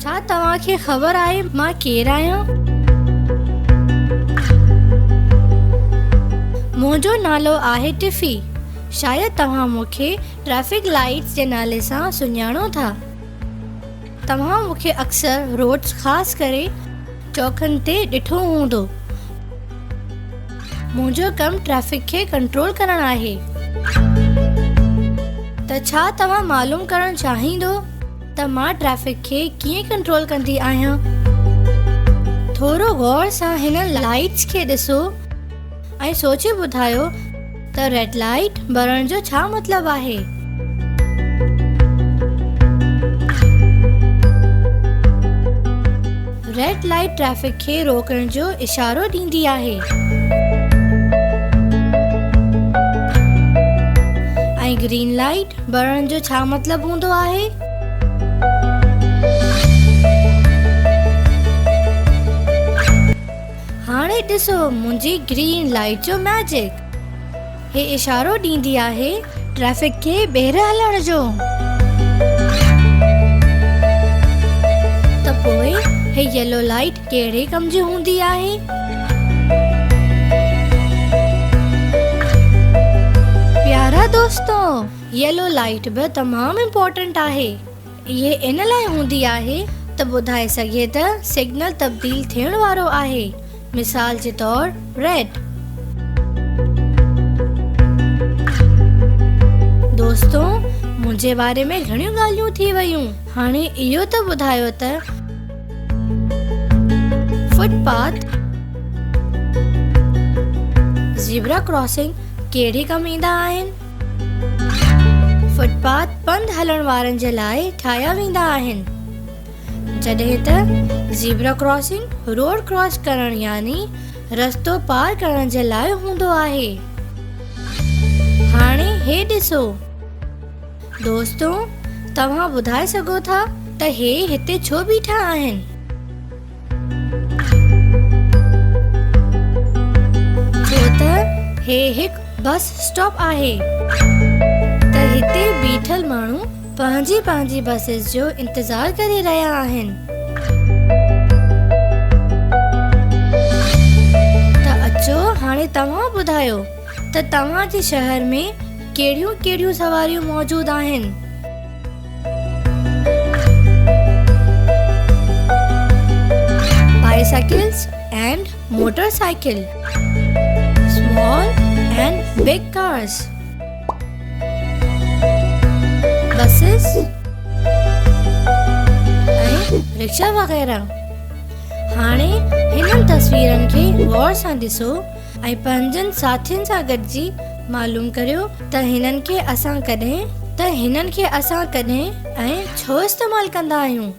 छा तव्हांखे ख़बर आहे मां केरु आहियां? मुंहिंजो नालो आहे टिफ़ी। शायदि तव्हां मूंखे ट्रैफिक लाइट्स जे नाले सां सुञाणो था। तव्हां मूंखे अक्सर रोड्स ख़ासि करे चौखनि ते ॾिठो हूंदो। मुंहिंजो कमु ट्रैफिक खे कंट्रोल करणु आहे। त छा तव्हां मालूम करणु चाहींदो त मां ट्रैफिक खे कीअं कंट्रोल कंदी आहियां? थोरो गौर सां हिन लाइट्स खे ॾिसो ऐं सोचे ॿुधायो त रेड लाइट ॿरण जो छा मतिलबु आहे। रेड लाइट ट्रैफिक खे रोकण जो इशारो ॾींदी आहे ऐं ग्रीन लाइट ॿरण जो छा मतिलबु हूंदो आहे? हाणे ॾिसो मुंहिंजी ग्रीन लाइट जो मैजिक। हे इशारो ॾींदी आहे ट्रैफिक खे ॿीहर हलण जो। त पोइ हे येलो लाइट कहिड़े कम जी हूंदी आहे? प्यारा दोस्तों, येलो लाइट बि तमामु इम्पोर्टेंट आहे। इहे इन लाइ हूंदी आहे त ॿुधाए सघे त सिग्नल तब्दील थियण वारो आहे। मिसाल जे तौर रेड। दोस्तों, मुंहिंजे बारे में घणियूं ॻाल्हियूं थी वयूं। हाणे इहो त ॿुधायो त फुटपाथ, ज़ीब्रा क्रॉसिंग कहिड़े कम ईंदा आहिनि? फुटपाथ पंधु हलण वारनि जे लाइ ठाहिया वेंदा आहिनि, जॾहिं त ज़ीब्रा क्रॉसिंग रोड क्रॉस करण यानी रस्तो पार करण जे लाइ हूंदो आहे। हाणे हे ॾिसो दोस्तों, तव्हां ॿुधाए सघो था त हे हिते छो बीठा आहिनि? छो त हे हिकु बस स्टॉप आहे। त हिते बीठल माण्हू पंहिंजी बसिस जो इंतज़ार करे रहिया आहिनि। त अचो हाणे तव्हां ॿुधायो त तव्हांजे शहर में कहिड़ियूं सवारियूं मौजूद आहिनि? Bicycles and motorcycle, small and big cars, buses ऐं रिक्शा वग़ैरह। हाणे हिननि तस्वीरनि खे गौर सां ॾिसो ऐं पंहिंजनि साथियुनि सां गॾिजी मालूम करियो त हिननि खे असां कॾहिं ऐं छो इस्तेमालु कंदा आहियूं।